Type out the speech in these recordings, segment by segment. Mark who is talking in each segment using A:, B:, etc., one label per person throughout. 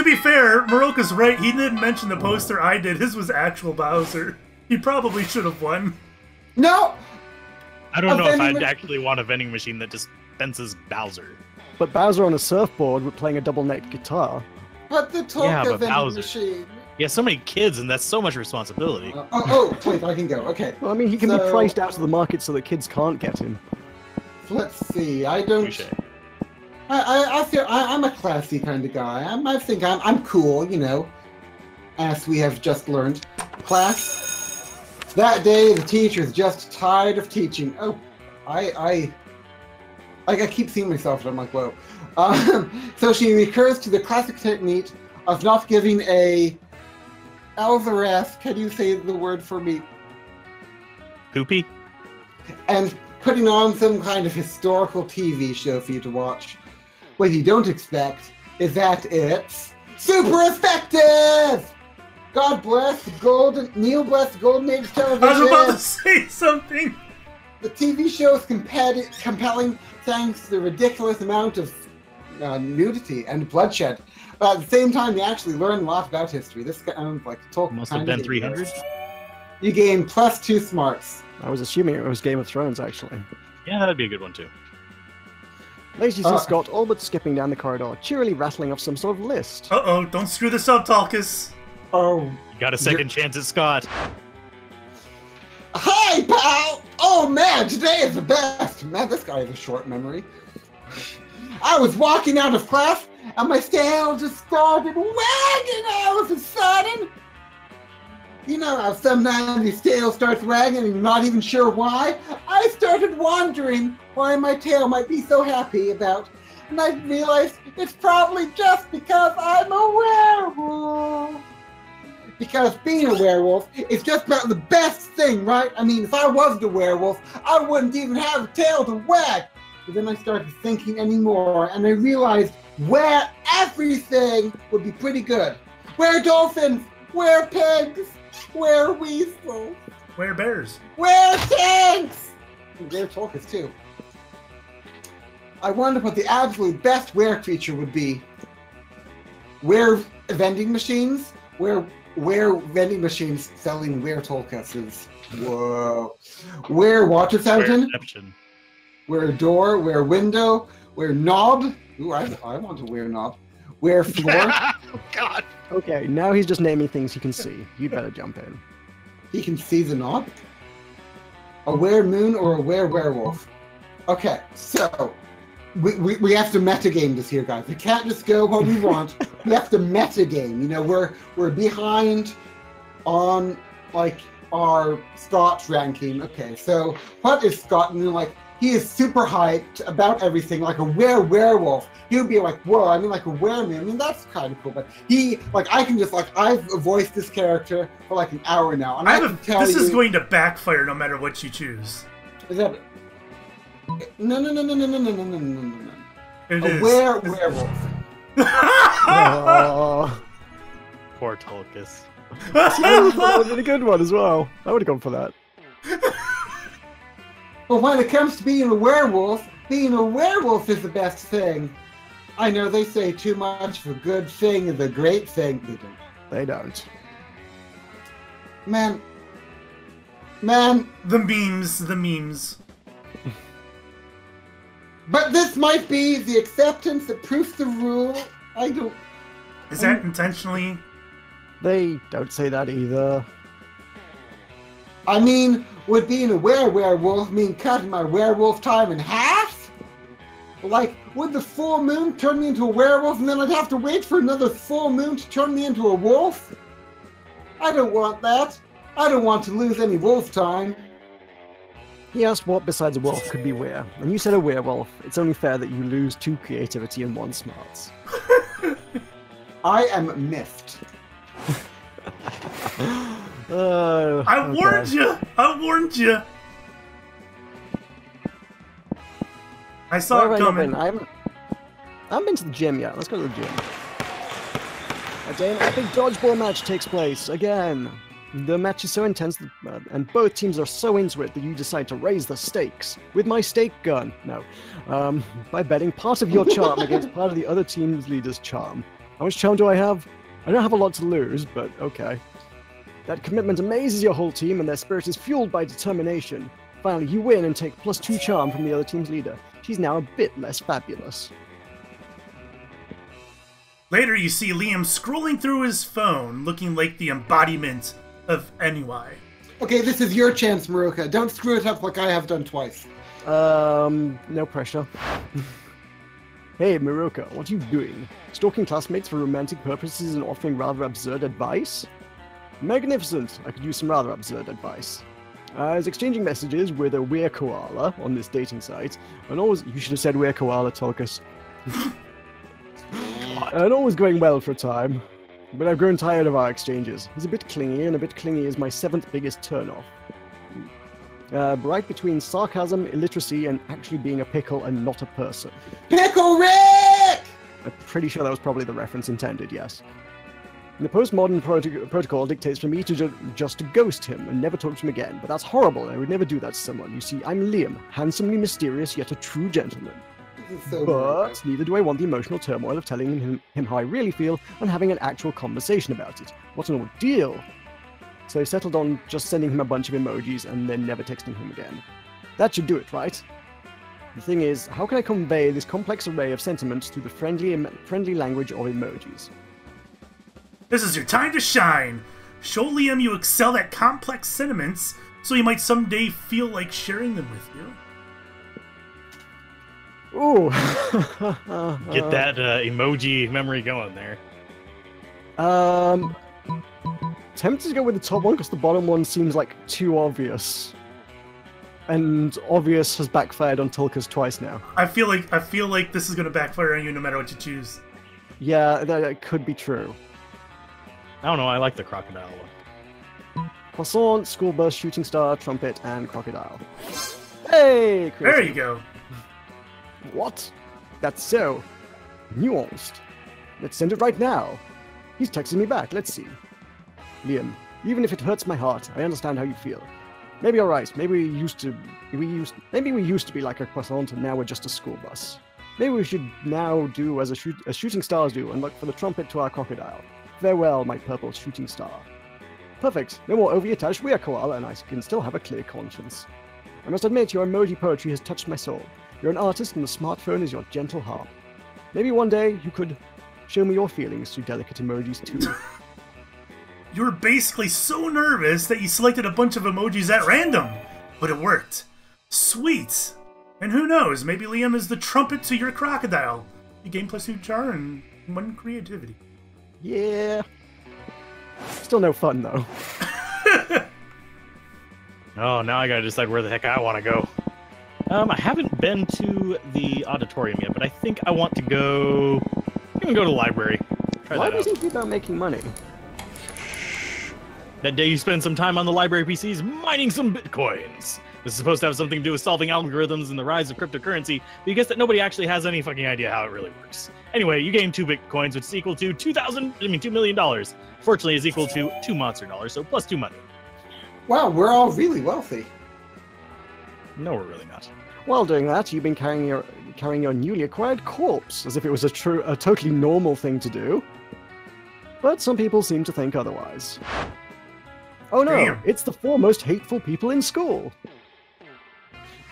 A: To be fair, Moroka's right. He didn't mention the poster I did. His was actual Bowser. He probably should have won.
B: No!
C: I don't know if I'd actually want a vending machine that dispenses Bowser.
D: But Bowser on a surfboard with playing a double-necked guitar.
B: But the Tonka vending machine.
C: He has so many kids, and that's so much responsibility.
B: Wait, I can go. Okay.
D: Well, I mean, he can be priced out of the market so that kids can't get him.
B: Let's see. I don't. I feel I'm a classy kind of guy. I think I'm cool, you know. As we have just learned, class. That day, the teacher's just tired of teaching. Oh, I keep seeing myself, and I'm like, whoa. So she recurs to the classic technique of not giving a Alvarez. Can you say the word for me?
C: Poopy.
B: And putting on some kind of historical TV show for you to watch. What you don't expect is that it's super effective! God bless the Neil bless the golden age of television.
A: I was about to say something.
B: The TV show is compelling thanks to the ridiculous amount of nudity and bloodshed. But at the same time, you actually learn a lot about history. This kind of like Tolkien.
C: Must have been 300.
B: You gain +2 smarts.
D: I was assuming it was Game of Thrones, actually.
C: Yeah, that'd be a good one too.
D: Lacey and Scott all but skipping down the corridor, cheerily rattling off some sort of list.
A: Uh-oh, don't screw this up, Talkus.
B: Oh.
C: You got a second chance at Scott.
B: Hi, pal! Oh, man, today is the best! Man, this guy has a short memory. I was walking out of class, and my tail just started wagging all of a sudden. You know how sometimes your tail starts wagging and you're not even sure why? I started wondering why my tail might be so happy about, and I realized it's probably just because I'm a werewolf. Because being a werewolf is just about the best thing, right? I mean, if I wasn't a werewolf, I wouldn't even have a tail to wag. But then I started thinking anymore, and I realized where everything would be pretty good. Where dolphins, where pigs, where weasels,
A: where bears,
B: where tanks, and where tortoise too. I wonder what the absolute best were creature would be. Where vending machines, where vending machines selling were tortoises. Whoa. Where water fountain. Where door, where window, where knob. Ooh, I want to wear knob. Where floor.
C: Oh, God.
D: Okay, now he's just naming things he can see. You'd better jump in.
B: He can see the knob? A were moon or a were werewolf? Okay, so we have to metagame this here, guys. We can't just go what we want. We have to metagame. You know, we're behind on like our Scott ranking. Okay, so what is Scott? You know, like he is super hyped about everything, like a werewolf. He would be like, whoa, I mean like a wereman. I mean that's kind of cool, but he I can just I've voiced this character for like an hour now. And I can tell
A: this is going to backfire no matter what you choose.
B: Is that No.
A: It
B: a
A: is.
B: Werewolf.
D: Oh.
C: Poor Tulkus.
D: That would have been a good one as well. I would have gone for that.
B: But when it comes to being a werewolf is the best thing. I know they say too much of a good thing is a great thing.
D: They don't.
B: Man.
A: The memes.
B: But this might be the acceptance that proves the rule.
A: Is that intentionally?
D: They don't say that either.
B: I mean, would being a werewolf mean cutting my werewolf time in half? Like, would the full moon turn me into a werewolf and then I'd have to wait for another full moon to turn me into a wolf? I don't want that. I don't want to lose any wolf time.
D: He asked what besides a wolf could be were, and you said a werewolf. It's only fair that you lose 2 creativity and 1 smarts.
B: I am miffed.
A: I warned you! I saw it coming.
D: I haven't been to the gym yet. Let's go to the gym. Again, an epic dodgeball match takes place again. The match is so intense, and both teams are so into it that you decide to raise the stakes with my stake gun. No, by betting part of your charm against part of the other team's leader's charm. How much charm do I have? I don't have a lot to lose, but okay. That commitment amazes your whole team, and their spirit is fueled by determination. Finally, you win and take +2 charm from the other team's leader. She's now a bit less fabulous.
A: Later, you see Liam scrolling through his phone, looking like the embodiment of NY.
B: Okay, this is your chance, Maruka. Don't screw it up like I have done twice.
D: No pressure. Hey, Maruka, what are you doing? Stalking classmates for romantic purposes and offering rather absurd advice? Magnificent! I could use some rather absurd advice. I was exchanging messages with a werekoala on this dating site, and always— you should have said werekoala, Tulkas. And all was going well for a time, but I've grown tired of our exchanges. He's a bit clingy, and a bit clingy is my 7th biggest turnoff. Right between sarcasm, illiteracy, and actually being a pickle and not a person.
B: Pickle Rick!
D: I'm pretty sure that was probably the reference intended, yes. The postmodern protocol dictates for me to just to ghost him and never talk to him again, but that's horrible. I would never do that to someone. You see, I'm Liam, handsomely mysterious, yet a true gentleman.
B: So
D: But neither do I want the emotional turmoil of telling him how I really feel and having an actual conversation about it. What an ordeal! So I settled on just sending him a bunch of emojis and then never texting him again. That should do it, right? The thing is, how can I convey this complex array of sentiments through the friendly language of emojis?
A: This is your time to shine! Show Liam you excel at complex sentiments, so he might someday feel like sharing them with you.
D: Ooh.
C: Get that emoji memory going there.
D: Tempted to go with the top one because the bottom one seems like too obvious. And obvious has backfired on Tulkas twice now.
A: I feel like this is gonna backfire on you no matter what you choose.
D: Yeah, that could be true.
C: I don't know, I like the crocodile one.
D: Croissant, school bus, shooting star, trumpet, and crocodile. Hey! Creative.
A: There you go.
D: What? That's so nuanced. Let's send it right now. He's texting me back. Let's see. Liam, even if it hurts my heart, I understand how you feel. Maybe you're right. Maybe we used to be like a croissant, and now we're just a school bus. Maybe we should now do as shooting stars do and look for the trumpet to our crocodile. Farewell, my purple shooting star. Perfect. No more overly attached werekoala, and I can still have a clear conscience. I must admit, your emoji poetry has touched my soul. You're an artist, and the smartphone is your gentle harp. Maybe one day you could show me your feelings through delicate emojis too.
A: You were basically so nervous that you selected a bunch of emojis at random, but it worked. Sweet. And who knows, maybe Liam is the trumpet to your crocodile. You gain +2 charm and 1 creativity.
D: Yeah. Still no fun though.
C: Oh, now I gotta decide where the heck I want to go. I haven't been to the auditorium yet, but I think I want to go. I'm gonna go to the library. Try
D: Why
C: that
D: does
C: out.
D: he keep on making money?
C: That day you spend some time on the library PCs mining some bitcoins. This is supposed to have something to do with solving algorithms and the rise of cryptocurrency, but you guess that nobody actually has any fucking idea how it really works. Anyway, you gain 2 bitcoins, which is equal to $2 million. Fortunately, is equal to 2 monster dollars, so +2 money.
B: Wow, we're all really wealthy.
C: No, we're really not.
D: While doing that, you've been carrying your newly acquired corpse, as if it was a totally normal thing to do. But some people seem to think otherwise. Oh no,
A: Damn.
D: It's the 4 most hateful people in school.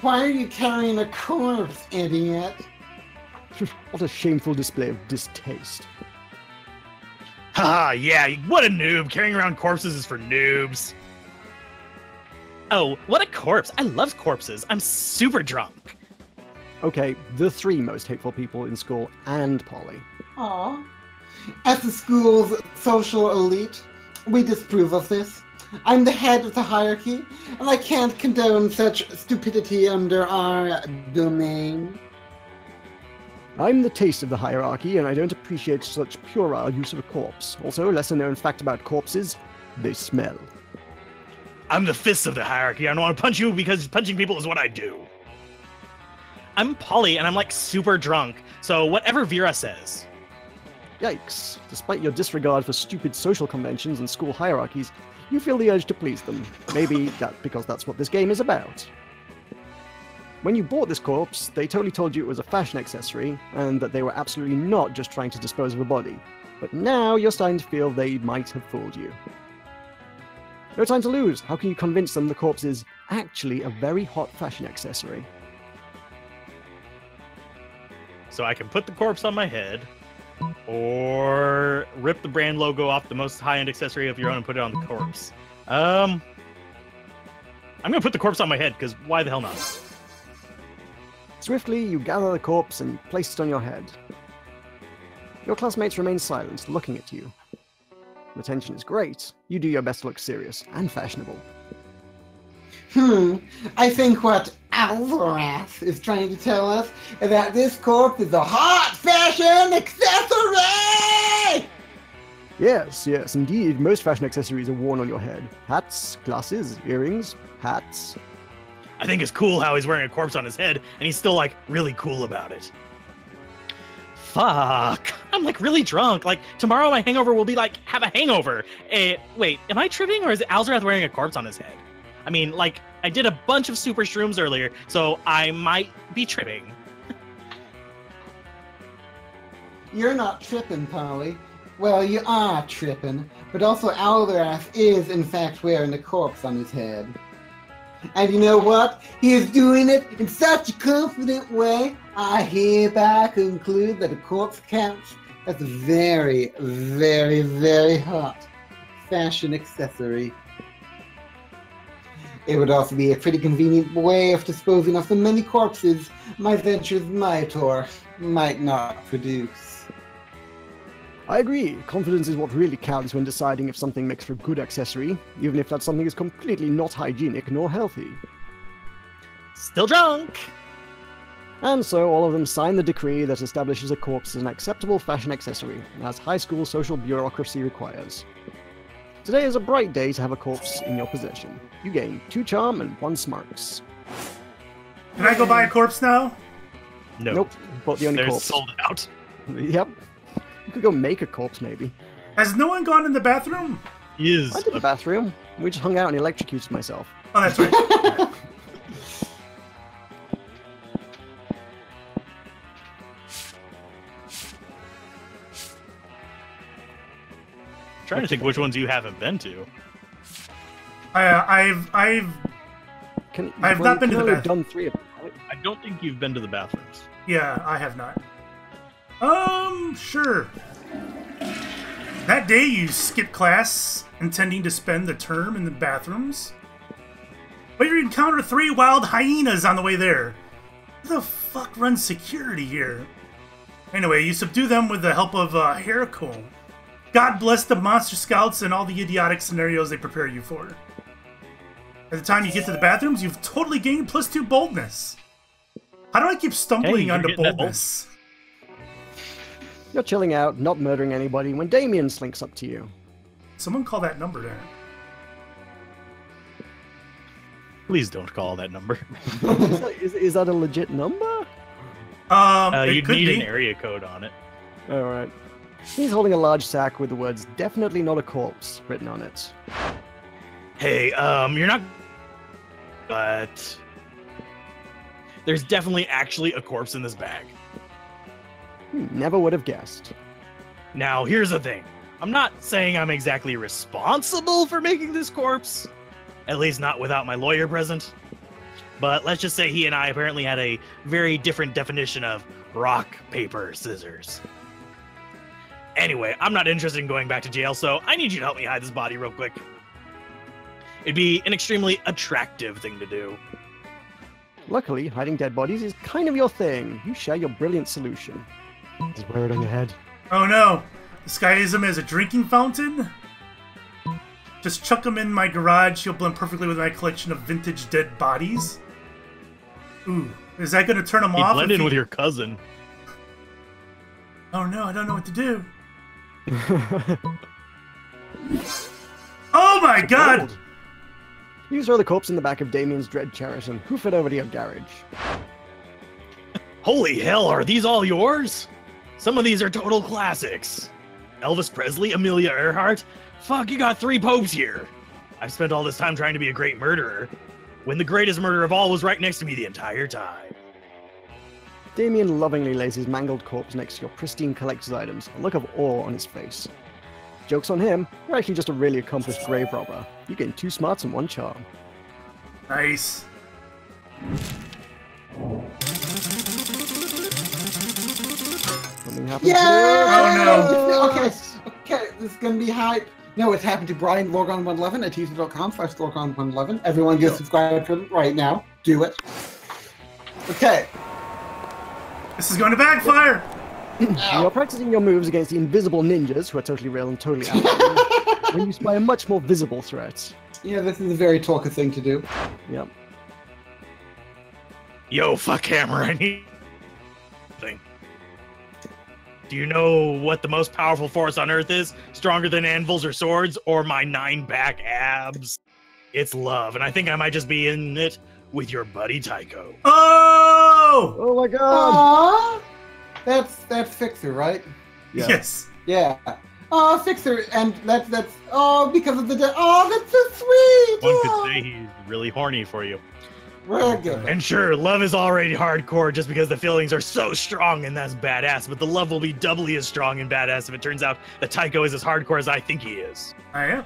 B: Why are you carrying a corpse, idiot?
D: What a shameful display of distaste.
C: Haha, yeah, what a noob. Carrying around corpses is for noobs. Oh, what a corpse. I love corpses. I'm super drunk.
D: Okay, the 3 most hateful people in school and Polly.
B: Aw. As the school's social elite, we disapprove of this. I'm the head of the hierarchy, and I can't condone such stupidity under our domain.
D: I'm the taste of the hierarchy, and I don't appreciate such puerile use of a corpse. Also, a lesser-known fact about corpses, they smell.
C: I'm the fist of the hierarchy. I don't want to punch you because punching people is what I do. I'm Polly, and I'm like super drunk, so whatever Vera says.
D: Yikes. Despite your disregard for stupid social conventions and school hierarchies, you feel the urge to please them. Maybe because that's what this game is about. When you bought this corpse, they totally told you it was a fashion accessory and that they were absolutely not just trying to dispose of a body. But now you're starting to feel they might have fooled you. No time to lose. How can you convince them the corpse is actually a very hot fashion accessory?
C: So I can put the corpse on my head, or rip the brand logo off the most high-end accessory of your own and put it on the corpse. I'm gonna put the corpse on my head, because why the hell not?
D: Swiftly, you gather the corpse and place it on your head. Your classmates remain silent, looking at you. The tension is great. You do your best to look serious and fashionable.
B: I think what Alvarez is trying to tell us is that this corpse is a hot fashion accessory!
D: Yes, indeed. Most fashion accessories are worn on your head. Hats, glasses, earrings, hats.
C: I think it's cool how he's wearing a corpse on his head, and he's still, like, really cool about it. Fuck. I'm, like, really drunk. Like, tomorrow my hangover will be, like, have a hangover. Wait, am I tripping, or is Alzarath wearing a corpse on his head? I mean, like, I did a bunch of super shrooms earlier, so I might be tripping.
B: You're not tripping, Polly. Well, you are tripping, but also Alvarez is, in fact, wearing a corpse on his head. And you know what? He is doing it in such a confident way, I hereby conclude that a corpse counts as a very, very, very hot fashion accessory. It would also be a pretty convenient way of disposing of the many corpses my ventures might or might not produce.
D: I agree. Confidence is what really counts when deciding if something makes for a good accessory, even if that something is completely not hygienic nor healthy.
C: Still drunk!
D: And so all of them sign the decree that establishes a corpse as an acceptable fashion accessory, as high school social bureaucracy requires. Today is a bright day to have a corpse in your possession. You gain 2 charm and 1 smarts.
A: Can I go buy a corpse now?
C: No.
D: Nope, bought the only
C: They're
D: corpse.
C: sold out.
D: Yep. You could go make a corpse, maybe.
A: Has no one gone in the bathroom?
C: Is
D: I did the bathroom. We just hung out and electrocuted myself.
A: Oh, that's right.
C: trying to think which ones you haven't been to.
A: I've not been to the
D: bathroom.
A: bathroom.
D: Done 3 of them, right?
C: I don't think you've been to the bathrooms.
A: Yeah, I have not. Sure. That day you skipped class, intending to spend the term in the bathrooms. But you encounter 3 wild hyenas on the way there. Who the fuck runs security here? Anyway, you subdue them with the help of Heracole. God bless the monster scouts and all the idiotic scenarios they prepare you for. At the time you get to the bathrooms, you've totally gained +2 boldness. How do I keep stumbling
C: Hey,
A: onto
C: you're getting that
A: boldness?
D: You're chilling out, not murdering anybody, when Damien slinks up to you.
A: Someone call that number there.
C: Please don't call that number.
D: Is that a legit number?
A: It
C: You'd
A: could
C: need
A: be.
C: an area code on it.
D: Alright. He's holding a large sack with the words, "Definitely not a corpse," written on it.
C: Hey, you're not... But... There's definitely actually a corpse in this bag.
D: Never would have guessed.
C: Now, here's the thing. I'm not saying I'm exactly responsible for making this corpse. At least not without my lawyer present. But let's just say he and I apparently had a very different definition of rock, paper, scissors. Anyway, I'm not interested in going back to jail, so I need you to help me hide this body real quick. It'd be an extremely attractive thing to do.
D: Luckily, hiding dead bodies is kind of your thing. You share your brilliant solution. Just wear it on your head.
A: Oh no! Disguise him as a drinking fountain? Just chuck him in my garage, he'll blend perfectly with my collection of vintage dead bodies? Ooh, is that gonna turn him
C: He
A: off?
C: blend in with your cousin.
A: Oh no, I don't know what to do. Oh my god!
D: Gold. You throw the corpse in the back of Damien's Dread Chariot and hoof it over to your garage.
C: Holy hell, are these all yours? Some of these are total classics. Elvis Presley, Amelia Earhart. Fuck, you got 3 popes here. I've spent all this time trying to be a great murderer. when the greatest murder of all was right next to me the entire time.
D: Damien lovingly lays his mangled corpse next to your pristine collector's items, a look of awe on his face. Joke's on him, you're actually just a really accomplished grave robber. You gain 2 smarts and 1 charm.
A: Nice.
D: Something happens
B: Yeah!
D: here.
A: Oh,
B: Okay, this is gonna be hype. No, it's happened to Brian Lorgon111 at youtube.com/Lorgon111. Everyone go subscribe to him right now. Do it. Okay.
A: This is going to backfire.
D: You're practicing your moves against the invisible ninjas, who are totally real and totally out when you spy a much more visible threat.
B: Yeah, this is a very Tolkien thing to do.
D: Yep.
C: Yo, fuck Hammer, I need thing. Do you know what the most powerful force on Earth is? Stronger than anvils or swords, or my 9-pack abs? It's love, and I think I might just be in it with your buddy Tycho.
A: Oh!
D: Oh my god!
B: Aww! That's Fixxxer, right?
D: Yeah.
A: Yes.
B: Yeah. Oh, Fixxxer, and that's because of the that's so sweet.
C: One
B: Oh.
C: could say he's really horny for you.
B: Very good.
C: And sure, love is already hardcore just because the feelings are so strong and that's badass, but the love will be doubly as strong and badass if it turns out that Tycho is as hardcore as I think he is.
A: I am.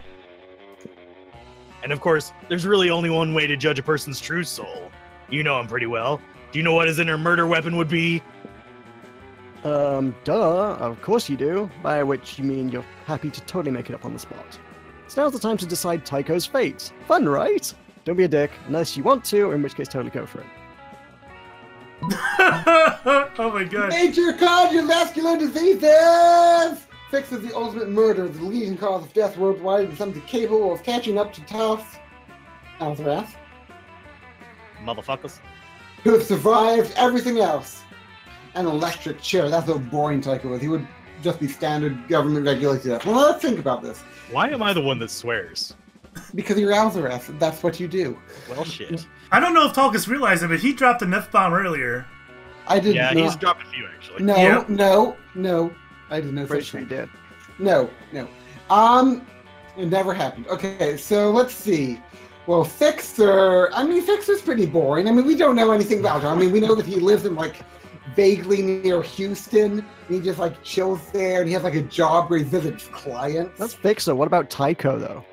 C: And of course, there's really only one way to judge a person's true soul. You know him pretty well. Do you know what his inner murder weapon would be?
D: Duh, of course you do. By which you mean you're happy to totally make it up on the spot. So now's the time to decide Tycho's fate. Fun, right? Don't be a dick, unless you want to, in which case totally go for it.
A: Oh my god.
B: Major cardiovascular diseases! Fixxxer the ultimate murder, the leading cause of death worldwide, and something capable of catching up to Taos Alzarath,
C: Motherfuckers.
B: who have survived everything else. An electric chair, that's how boring Tycho was. He would just be standard government regulated death. Well, let's think about this.
C: Why am I the one that swears?
B: Because you're Alzarath, that's what you do.
C: Well, shit.
A: I don't know if Tulkas realized it, but he dropped an F-bomb earlier.
B: I did
C: Yeah,
B: not.
C: he's dropping a few, actually.
B: No,
A: Yeah.
B: no. I did not
D: Pretty
B: say
D: sure you
B: that.
D: did.
B: No. It never happened. Okay, so let's see. Well, Fixxxer's pretty boring. I mean, we don't know anything about him. I mean, we know that he lives in, like, vaguely near Houston, and he just, like, chills there, and he has, like, a job where he visits clients.
D: That's Fixxxer. What about Tycho, though?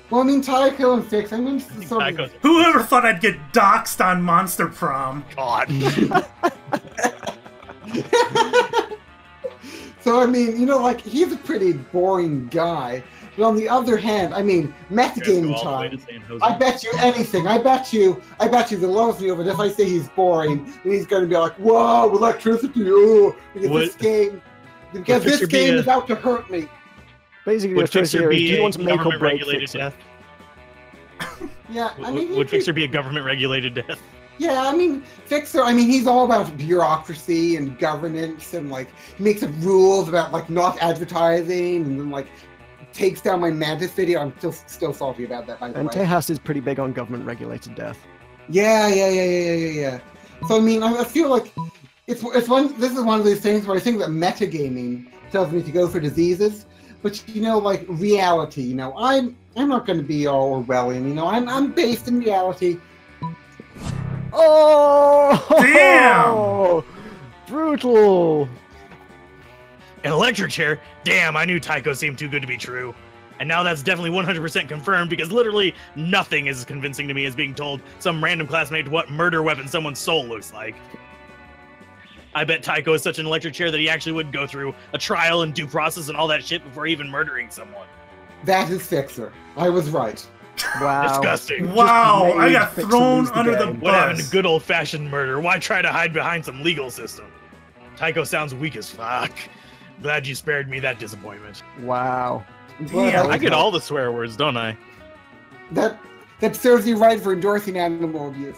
B: Well, I mean, Tycho and Fixxxer, I mean, it's sort of...
C: Tycho's
A: Whoever thought I'd get doxxed on Monster Prom?
C: God.
B: So, I mean, you know, like, he's a pretty boring guy. But on the other hand, I mean, metagaming time. I bet you anything. I bet you the loves me over it. If I say he's boring, then he's going to be like, whoa, electricity, oh, because
C: Would-
B: this game is out to hurt me.
D: Basically,
C: Would
D: your choice here
C: Fixxer
D: is, do
C: be
D: you
C: a
D: want to make or
C: government
D: break
C: regulated
D: Fixxxer?
C: death?
B: Yeah, I mean,
C: Would Fixxer be a government regulated death?
B: Yeah, I mean, Fixxxer, I mean, he's all about bureaucracy and governance, and, like, he makes up rules about, like, not advertising, and then, like, takes down my Mantis video. I'm still salty about that, by the
D: And
B: way.
D: Tejas is pretty big on government-regulated death.
B: Yeah. So, I mean, I feel like this is one of those things where I think that metagaming tells me to go for diseases, but, you know, like, reality, you know, I'm not going to be all Orwellian, you know, I'm based in reality.
D: Oh!
A: Damn!
D: Brutal!
C: An electric chair? Damn, I knew Tycho seemed too good to be true. And now that's definitely 100% confirmed because literally nothing is as convincing to me as being told some random classmate what murder weapon someone's soul looks like. I bet Tycho is such an electric chair that he actually would go through a trial and due process and all that shit before even murdering someone.
B: That is Fixxer. I was right.
D: Wow.
C: Disgusting.
A: Wow, I
D: made
A: got
D: Fixxxer
A: thrown
D: lose the
A: under the
D: game.
C: What happened to
A: bus.
C: good old-fashioned murder? Why try to hide behind some legal system? Tycho sounds weak as fuck. Glad you spared me that disappointment.
D: Wow.
A: Damn.
C: I get all the swear words, don't I?
B: That serves you right for endorsing animal abuse.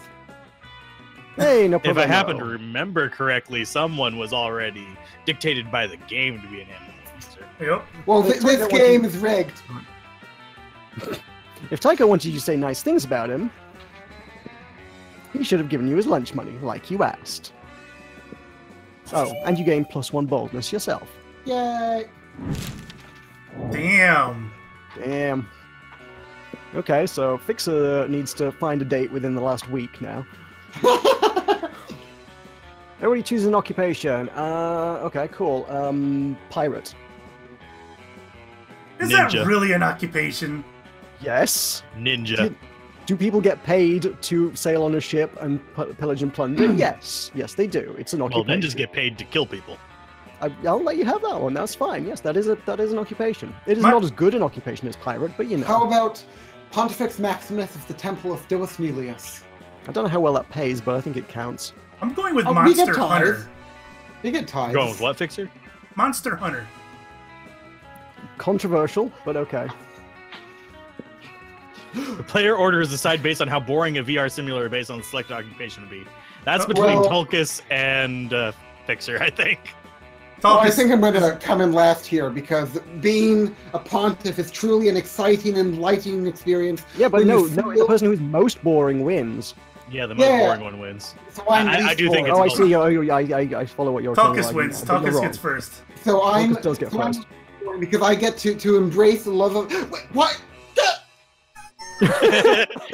D: Hey, no
C: If
D: problem.
C: I happen to remember correctly, someone was already dictated by the game to be an animal abuser.
A: Yep.
B: Well,
D: Let's
B: this
D: find out what
B: game
D: he-
B: is rigged.
D: If Tycho wanted you to say nice things about him, he should have given you his lunch money, like you asked. Oh, and you gain +1 boldness yourself.
B: Yay!
A: Damn.
D: Damn. Okay, so Fixxxer needs to find a date within the last week now. Everybody chooses an occupation. Okay, cool. Pirate.
A: Is
C: Ninja.
A: that really an occupation?
D: Yes.
C: Ninja.
D: Do people get paid to sail on a ship and pillage and plunder? Yes. Yes, they do. It's an
C: Well,
D: occupation.
C: ninjas get paid to kill people.
D: I'll let you have that one. That's fine. Yes, that is an occupation. It is not as good an occupation as pirate, but you know.
B: How about Pontifex Maximus of the Temple of Deus Nihilus?
D: I don't know how well that pays, but I think it counts.
A: I'm going with
B: Oh, we
A: Monster
B: get ties.
A: Hunter.
B: You get ties.
C: Going with what, Fixxxer?
A: Monster Hunter.
D: Controversial, but okay.
C: The player orders decide based on how boring a VR simulator based on the selected occupation would be. That's between
B: Well-
C: Tulkas and Fixxxer, I think.
B: Well, I
A: Tulkas.
B: think I'm going to come in last here because being a pontiff is truly an exciting, enlightening experience.
D: Yeah, but
B: when
D: no,
B: you
D: the
B: feel-
D: person who's most boring wins.
C: Yeah, the most
B: Yeah.
C: boring one wins.
B: So I'm
C: I
B: least
C: do think
B: boring.
C: it's
D: Oh, I see. I follow what you're saying.
A: Tulkas wins.
D: But you're
A: Tulkas
D: wrong.
A: gets first.
B: So I'm
D: Tulkas does get
B: so I'm
D: first.
B: boring because I get to embrace the love of what?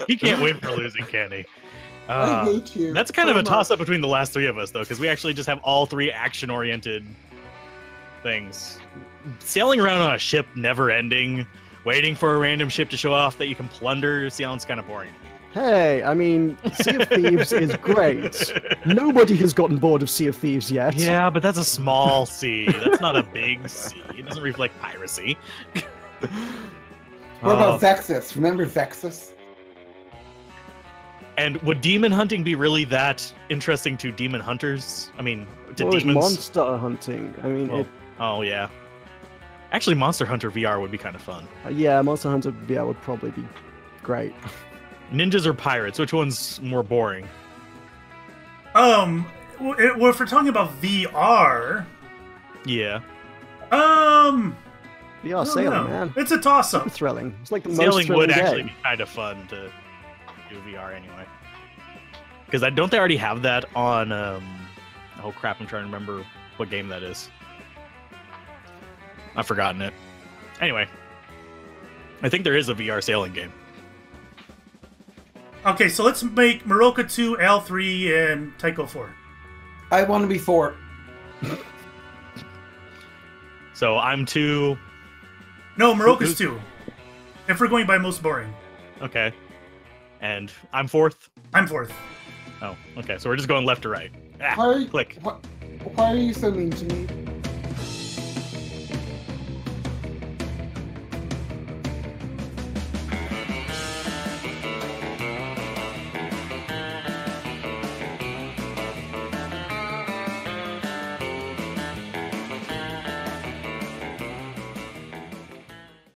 C: He can't win for losing, can he?
B: I hate you.
C: That's kind
B: so
C: of a
B: much.
C: toss-up between the last three of us, though, because we actually just have all three action-oriented things. Sailing around on a ship, never-ending, waiting for a random ship to show off that you can plunder, sounds kind of boring.
D: Hey, I mean, Sea of Thieves is great. Nobody has gotten bored of Sea of Thieves yet.
C: Yeah, but that's a small sea. That's not a big sea. It doesn't reflect piracy.
B: What about Vexus? Remember Vexus?
C: And would demon hunting be really that interesting to demon hunters? I mean, to
D: Or is
C: demons?
D: monster hunting? I mean,
C: Well, oh, yeah. Actually, Monster Hunter VR would be kind of fun.
D: yeah, Monster Hunter VR would probably be great.
C: Ninjas or pirates? Which one's more boring?
A: Well, if we're talking about VR,
C: Yeah.
D: VR
A: I don't
D: sailing,
A: know.
D: man.
A: It's a toss-up.
D: Super thrilling. It's like the most
C: Sailing
D: thrilling
C: would actually
D: game.
C: be kind of fun to do VR anyway. Because don't they already have that on? Oh crap! I'm trying to remember what game that is. I've forgotten it. Anyway, I think there is a VR sailing game.
A: Okay, so let's make Moroka 2, L3, and Tycho 4.
B: I want to be 4.
C: So I'm 2.
A: No, Moroka's 2. If we're going by most boring.
C: Okay, and I'm 4th.
A: I'm 4th.
C: Oh, okay. So we're just going left to right. Ah,
B: Why are you,
C: click.
B: Why are you so mean to me?